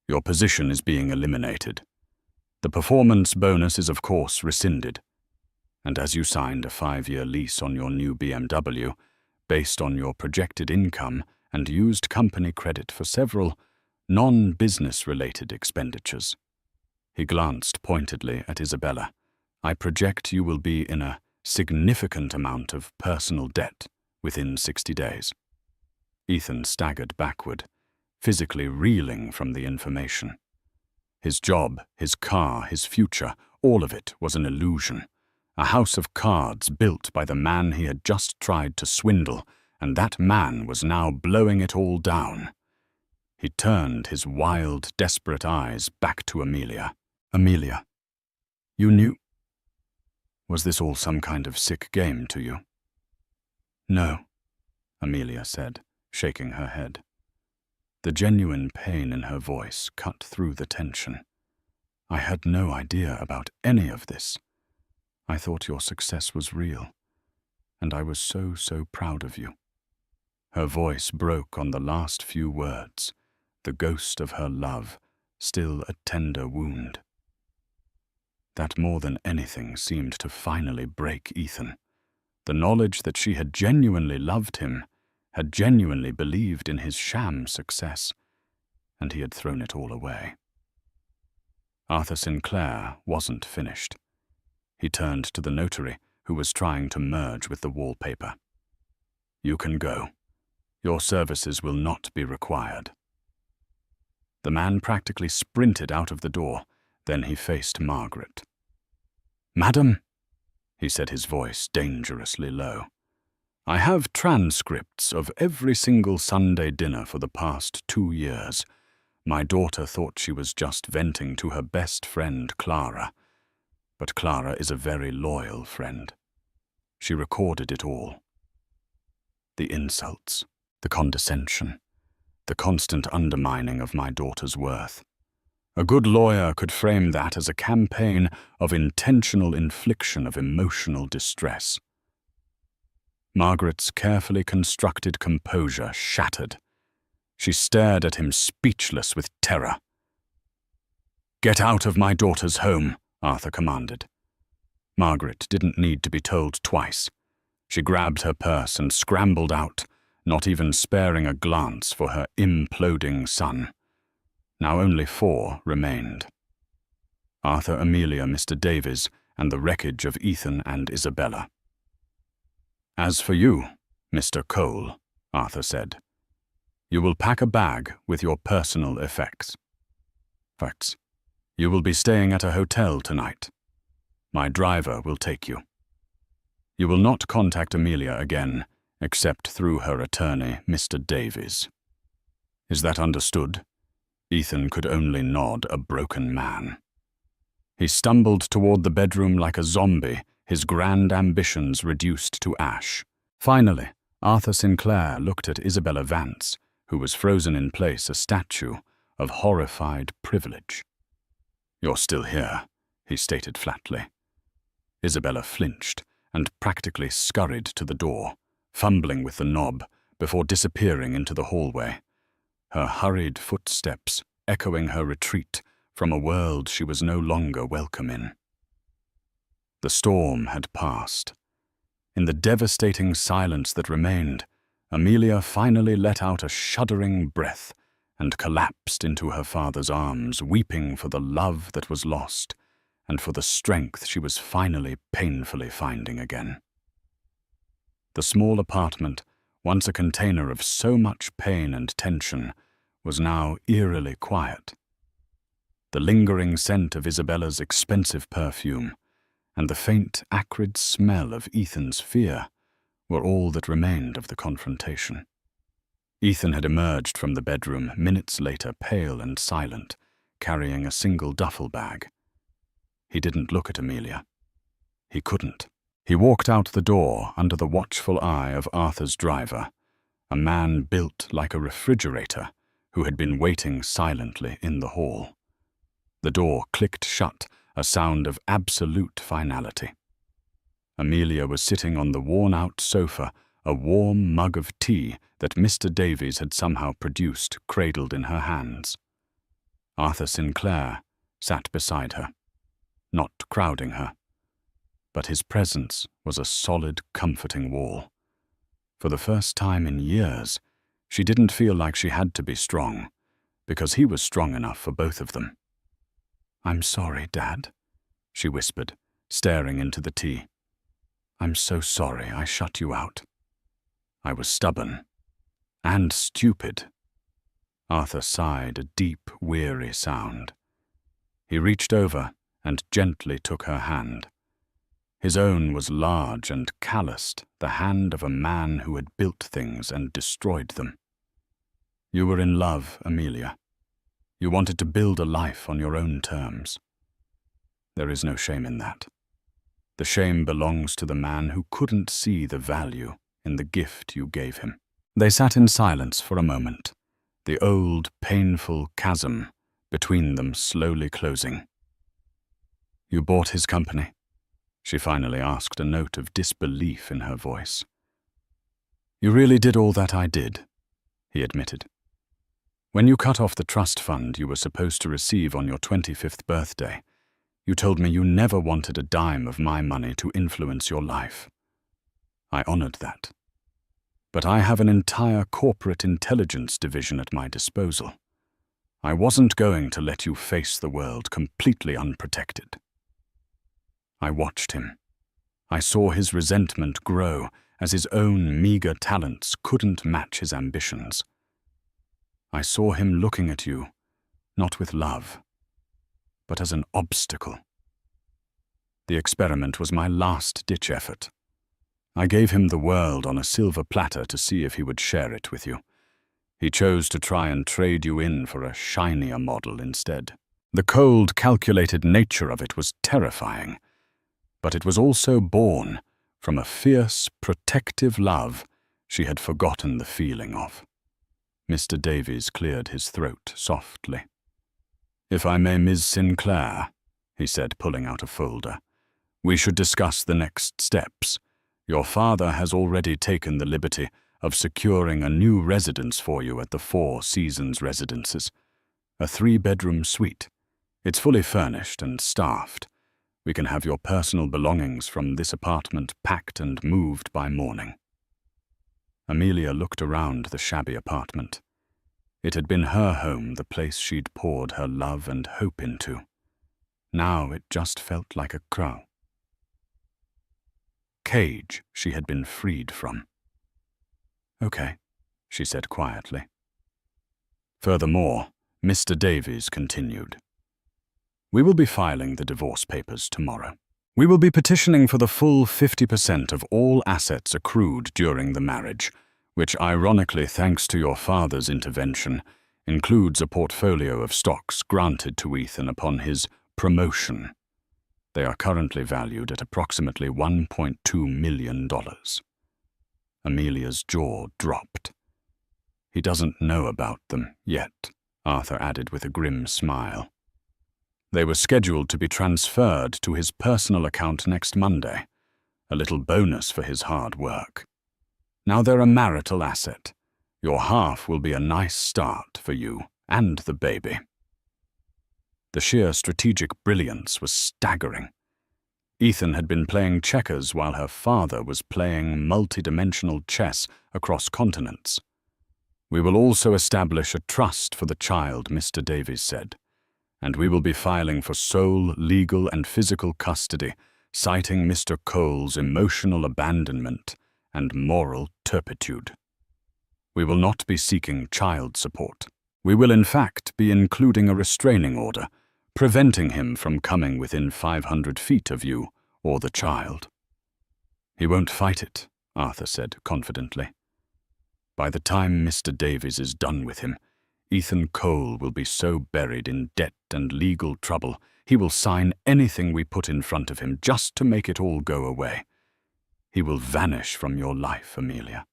Your position is being eliminated. The performance bonus is of course rescinded. And as you signed a 5-year lease on your new BMW, based on your projected income and used company credit for several non-business-related expenditures. He glanced pointedly at Isabella. I project you will be in a significant amount of personal debt within 60 days. Ethan staggered backward, physically reeling from the information. His job, his car, his future, all of it was an illusion. A house of cards built by the man he had just tried to swindle, and that man was now blowing it all down. He turned his wild, desperate eyes back to Amelia. Amelia, you knew? Was this all some kind of sick game to you? No, Amelia said, shaking her head. The genuine pain in her voice cut through the tension. I had no idea about any of this. I thought your success was real, and I was so proud of you. Her voice broke on the last few words, the ghost of her love, still a tender wound. That more than anything seemed to finally break Ethan. The knowledge that she had genuinely loved him, had genuinely believed in his sham success, and he had thrown it all away. Arthur Sinclair wasn't finished. He turned to the notary, who was trying to merge with the wallpaper. You can go. Your services will not be required. The man practically sprinted out of the door. Then he faced Margaret. Madam, he said, his voice dangerously low, I have transcripts of every single Sunday dinner for the past 2 years. My daughter thought she was just venting to her best friend, Clara. But Clara is a very loyal friend. She recorded it all. The insults, the condescension, the constant undermining of my daughter's worth. A good lawyer could frame that as a campaign of intentional infliction of emotional distress. Margaret's carefully constructed composure shattered. She stared at him speechless with terror. Get out of my daughter's home, Arthur commanded. Margaret didn't need to be told twice. She grabbed her purse and scrambled out, not even sparing a glance for her imploding son. Now only 4 remained. Arthur, Amelia, Mr. Davies, and the wreckage of Ethan and Isabella. As for you, Mr. Cole, Arthur said, you will pack a bag with your personal effects. Facts. You will be staying at a hotel tonight. My driver will take you. You will not contact Amelia again, except through her attorney, Mr. Davies. Is that understood? Ethan could only nod, a broken man. He stumbled toward the bedroom like a zombie, his grand ambitions reduced to ash. Finally, Arthur Sinclair looked at Isabella Vance, who was frozen in place, a statue of horrified privilege. You're still here, he stated flatly. Isabella flinched and practically scurried to the door, fumbling with the knob before disappearing into the hallway, her hurried footsteps echoing her retreat from a world she was no longer welcome in. The storm had passed. In the devastating silence that remained, Amelia finally let out a shuddering breath and collapsed into her father's arms, weeping for the love that was lost and for the strength she was finally painfully finding again. The small apartment, once a container of so much pain and tension, was now eerily quiet. The lingering scent of Isabella's expensive perfume and the faint, acrid smell of Ethan's fear were all that remained of the confrontation. Ethan had emerged from the bedroom minutes later, pale and silent, carrying a single duffel bag. He didn't look at Amelia. He couldn't. He walked out the door under the watchful eye of Arthur's driver, a man built like a refrigerator who had been waiting silently in the hall. The door clicked shut, a sound of absolute finality. Amelia was sitting on the worn-out sofa, a warm mug of tea that Mr. Davies had somehow produced cradled in her hands. Arthur Sinclair sat beside her, not crowding her, but his presence was a solid, comforting wall. For the first time in years, she didn't feel like she had to be strong, because he was strong enough for both of them. "I'm sorry, Dad," she whispered, staring into the tea. "I'm so sorry I shut you out. I was stubborn and stupid." Arthur sighed a deep, weary sound. He reached over and gently took her hand. His own was large and calloused, the hand of a man who had built things and destroyed them. "You were in love, Amelia. You wanted to build a life on your own terms. There is no shame in that. The shame belongs to the man who couldn't see the value in the gift you gave him." They sat in silence for a moment, the old, painful chasm between them slowly closing. "You bought his company?" she finally asked, a note of disbelief in her voice. "You really did all that I did," he admitted. "When you cut off the trust fund you were supposed to receive on your 25th birthday, you told me you never wanted a dime of my money to influence your life. I honored that. But I have an entire corporate intelligence division at my disposal. I wasn't going to let you face the world completely unprotected." I watched him. I saw his resentment grow as his own meager talents couldn't match his ambitions. I saw him looking at you, not with love, but as an obstacle. The experiment was my last-ditch effort. I gave him the world on a silver platter to see if he would share it with you. He chose to try and trade you in for a shinier model instead. The cold, calculated nature of it was terrifying, but it was also born from a fierce, protective love she had forgotten the feeling of. Mr. Davies cleared his throat softly. "If I may, Ms. Sinclair," he said, pulling out a folder, "we should discuss the next steps. Your father has already taken the liberty of securing a new residence for you at the Four Seasons Residences, a 3-bedroom suite. It's fully furnished and staffed. We can have your personal belongings from this apartment packed and moved by morning." Amelia looked around the shabby apartment. It had been her home, the place she'd poured her love and hope into. Now it just felt like a cage she had been freed from. "Okay," she said quietly. Furthermore, Mr. Davies continued. "We will be filing the divorce papers tomorrow. We will be petitioning for the full 50% of all assets accrued during the marriage, which ironically, thanks to your father's intervention, includes a portfolio of stocks granted to Ethan upon his promotion. They are currently valued at approximately $1.2 million. Amelia's jaw dropped. "He doesn't know about them yet," Arthur added with a grim smile. "They were scheduled to be transferred to his personal account next Monday, a little bonus for his hard work. Now they're a marital asset. Your half will be a nice start for you and the baby." The sheer strategic brilliance was staggering. Ethan had been playing checkers while her father was playing multi-dimensional chess across continents. "We will also establish a trust for the child," Mr. Davies said, "and we will be filing for sole legal and physical custody, citing Mr. Cole's emotional abandonment and moral turpitude. We will not be seeking child support. We will in fact be including a restraining order, preventing him from coming within 500 feet of you or the child." "He won't fight it," Arthur said confidently. "By the time Mr. Davies is done with him, Ethan Cole will be so buried in debt and legal trouble he will sign anything we put in front of him just to make it all go away. He will vanish from your life, Amelia.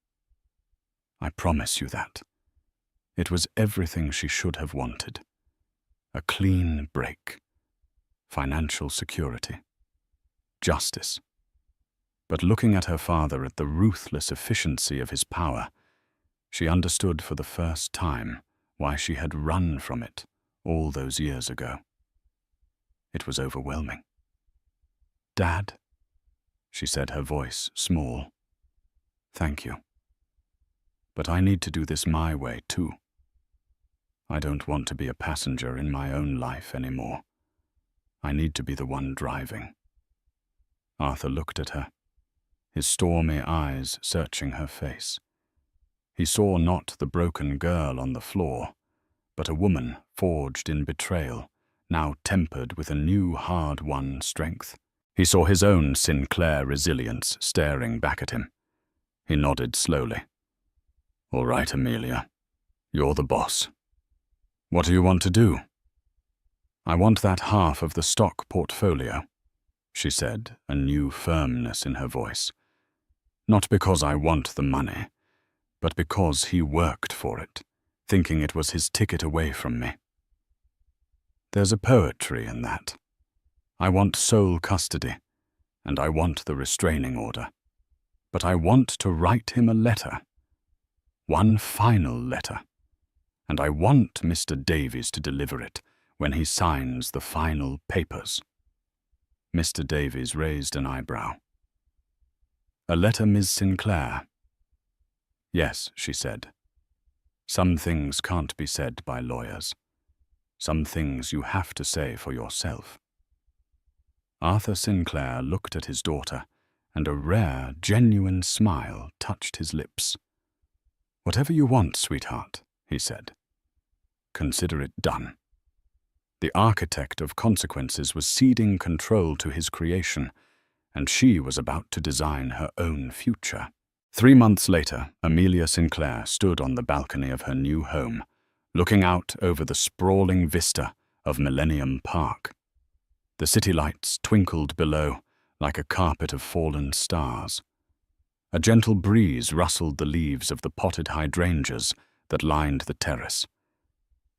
I promise you that. It was everything she should have wanted. A clean break. Financial security. Justice. But looking at her father, at the ruthless efficiency of his power, she understood for the first time why she had run from it all those years ago. It was overwhelming. "Dad," she said, her voice small. "Thank you. But I need to do this my way, too. I don't want to be a passenger in my own life anymore. I need to be the one driving." Arthur looked at her, his stormy eyes searching her face. He saw not the broken girl on the floor, but a woman forged in betrayal, now tempered with a new hard-won strength. He saw his own Sinclair resilience staring back at him. He nodded slowly. "All right, Amelia. You're the boss. What do you want to do?" "I want that half of the stock portfolio," she said, a new firmness in her voice. "Not because I want the money, but because he worked for it, thinking it was his ticket away from me. There's a poetry in that. I want sole custody, and I want the restraining order. But I want to write him a letter. One final letter. And I want Mr. Davies to deliver it when he signs the final papers." Mr. Davies raised an eyebrow. "A letter, Miss Sinclair?" "Yes," she said. "Some things can't be said by lawyers. Some things you have to say for yourself." Arthur Sinclair looked at his daughter, and a rare, genuine smile touched his lips. "Whatever you want, sweetheart," he said. "Consider it done." The architect of consequences was ceding control to his creation, and she was about to design her own future. 3 months later, Amelia Sinclair stood on the balcony of her new home, looking out over the sprawling vista of Millennium Park. The city lights twinkled below like a carpet of fallen stars. A gentle breeze rustled the leaves of the potted hydrangeas that lined the terrace.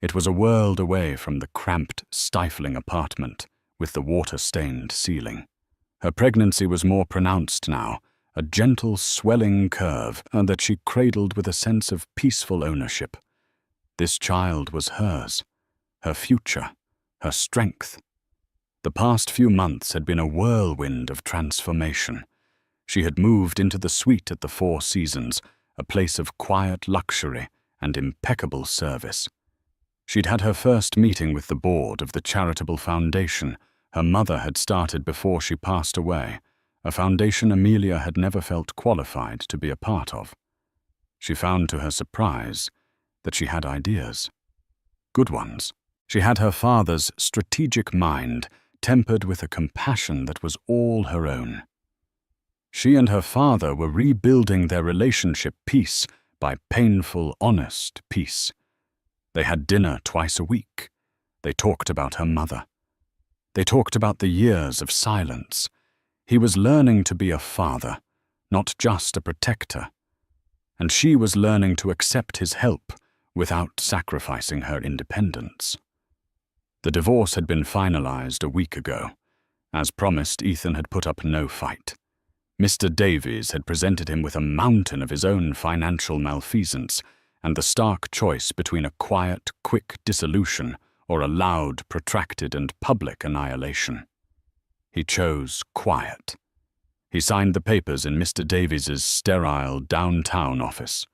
It was a world away from the cramped, stifling apartment with the water-stained ceiling. Her pregnancy was more pronounced now, a gentle, swelling curve that she cradled with a sense of peaceful ownership. This child was hers, her future, her strength. The past few months had been a whirlwind of transformation. She had moved into the suite at the Four Seasons, a place of quiet luxury and impeccable service. She'd had her first meeting with the board of the charitable foundation her mother had started before she passed away, a foundation Amelia had never felt qualified to be a part of. She found to her surprise that she had ideas. Good ones. She had her father's strategic mind, tempered with a compassion that was all her own. She and her father were rebuilding their relationship piece by painful, honest piece. They had dinner twice a week. They talked about her mother. They talked about the years of silence. He was learning to be a father, not just a protector. And she was learning to accept his help without sacrificing her independence. The divorce had been finalized a week ago. As promised, Ethan had put up no fight. Mr. Davies had presented him with a mountain of his own financial malfeasance and the stark choice between a quiet, quick dissolution or a loud, protracted, and public annihilation. He chose quiet. He signed the papers in Mr. Davies's sterile downtown office.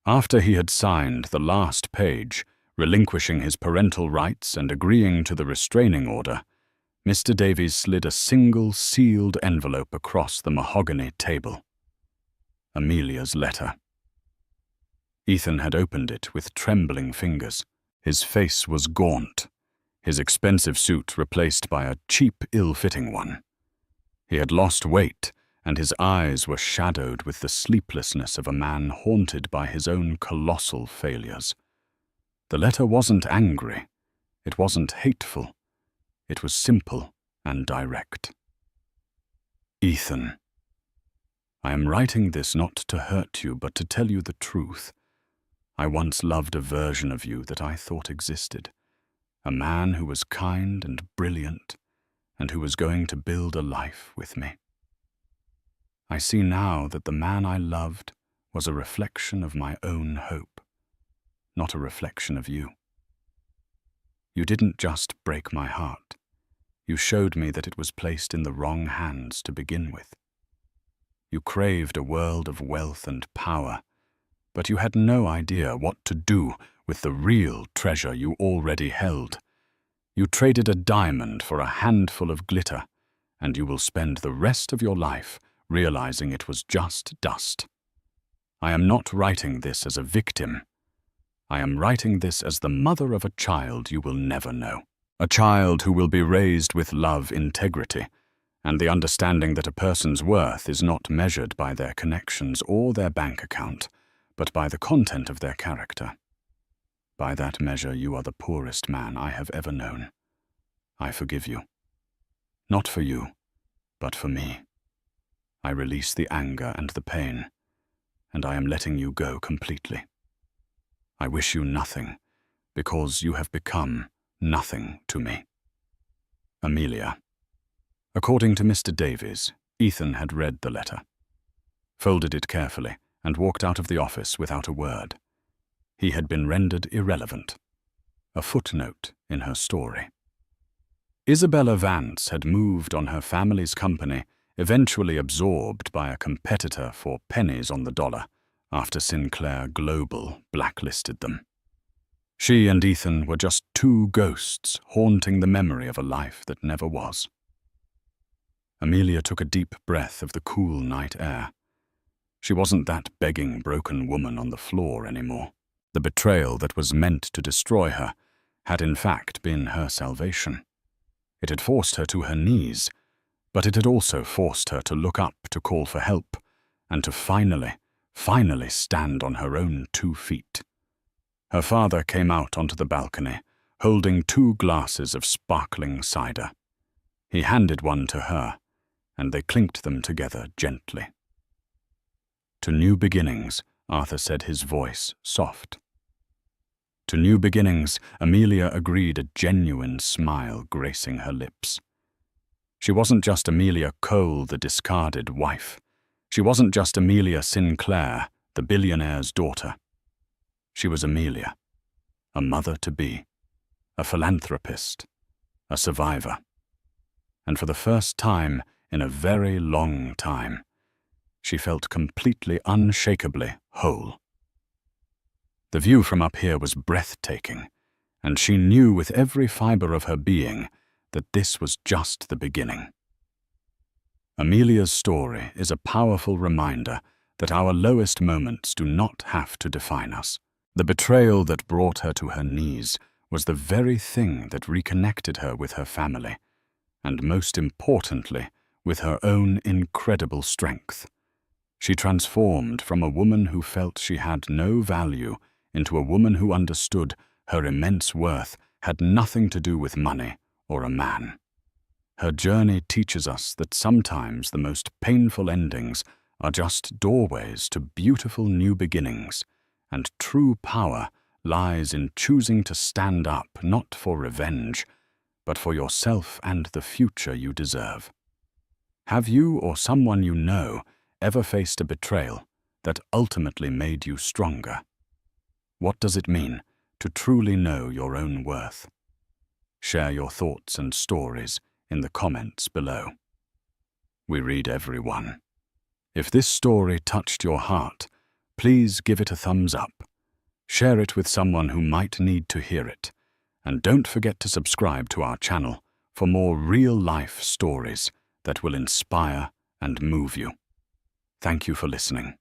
After he had signed the last page, relinquishing his parental rights and agreeing to the restraining order, Mr. Davies slid a single sealed envelope across the mahogany table. Amelia's letter. Ethan had opened it with trembling fingers. His face was gaunt, his expensive suit replaced by a cheap, ill-fitting one. He had lost weight, and his eyes were shadowed with the sleeplessness of a man haunted by his own colossal failures. The letter wasn't angry. It wasn't hateful. It was simple and direct. Ethan, I am writing this not to hurt you, but to tell you the truth. I once loved a version of you that I thought existed, a man who was kind and brilliant, and who was going to build a life with me. I see now that the man I loved was a reflection of my own hope, not a reflection of you. You didn't just break my heart. You showed me that it was placed in the wrong hands to begin with. You craved a world of wealth and power, but you had no idea what to do with the real treasure you already held. You traded a diamond for a handful of glitter, and you will spend the rest of your life realizing it was just dust. I am not writing this as a victim. I am writing this as the mother of a child you will never know. A child who will be raised with love, integrity, and the understanding that a person's worth is not measured by their connections or their bank account, but by the content of their character. By that measure, you are the poorest man I have ever known. I forgive you. Not for you, but for me. I release the anger and the pain, and I am letting you go completely. I wish you nothing, because you have become nothing to me. Amelia. According to Mr. Davies, Ethan had read the letter, folded it carefully, and walked out of the office without a word. He had been rendered irrelevant, a footnote in her story. Isabella Vance had moved on her family's company, eventually absorbed by a competitor for pennies on the dollar after Sinclair Global blacklisted them. She and Ethan were just two ghosts haunting the memory of a life that never was. Amelia took a deep breath of the cool night air. She wasn't that begging, broken woman on the floor anymore. The betrayal that was meant to destroy her had in fact been her salvation. It had forced her to her knees, but it had also forced her to look up to call for help, and to finally stand on her own 2 feet. Her father came out onto the balcony, holding 2 glasses of sparkling cider. He handed one to her, and they clinked them together gently. To new beginnings, Arthur said, his voice soft. To new beginnings, Amelia agreed, a genuine smile gracing her lips. She wasn't just Amelia Cole, the discarded wife. She wasn't just Amelia Sinclair, the billionaire's daughter. She was Amelia, a mother-to-be, a philanthropist, a survivor. And for the first time in a very long time, she felt completely, unshakably whole. The view from up here was breathtaking, and she knew with every fiber of her being that this was just the beginning. Amelia's story is a powerful reminder that our lowest moments do not have to define us. The betrayal that brought her to her knees was the very thing that reconnected her with her family, and most importantly, with her own incredible strength. She transformed from a woman who felt she had no value into a woman who understood her immense worth had nothing to do with money or a man. Her journey teaches us that sometimes the most painful endings are just doorways to beautiful new beginnings, and true power lies in choosing to stand up not for revenge, but for yourself and the future you deserve. Have you or someone you know ever faced a betrayal that ultimately made you stronger? What does it mean to truly know your own worth? Share your thoughts and stories in the comments below. We read every one. If this story touched your heart, please give it a thumbs up. Share it with someone who might need to hear it. And don't forget to subscribe to our channel for more real-life stories that will inspire and move you. Thank you for listening.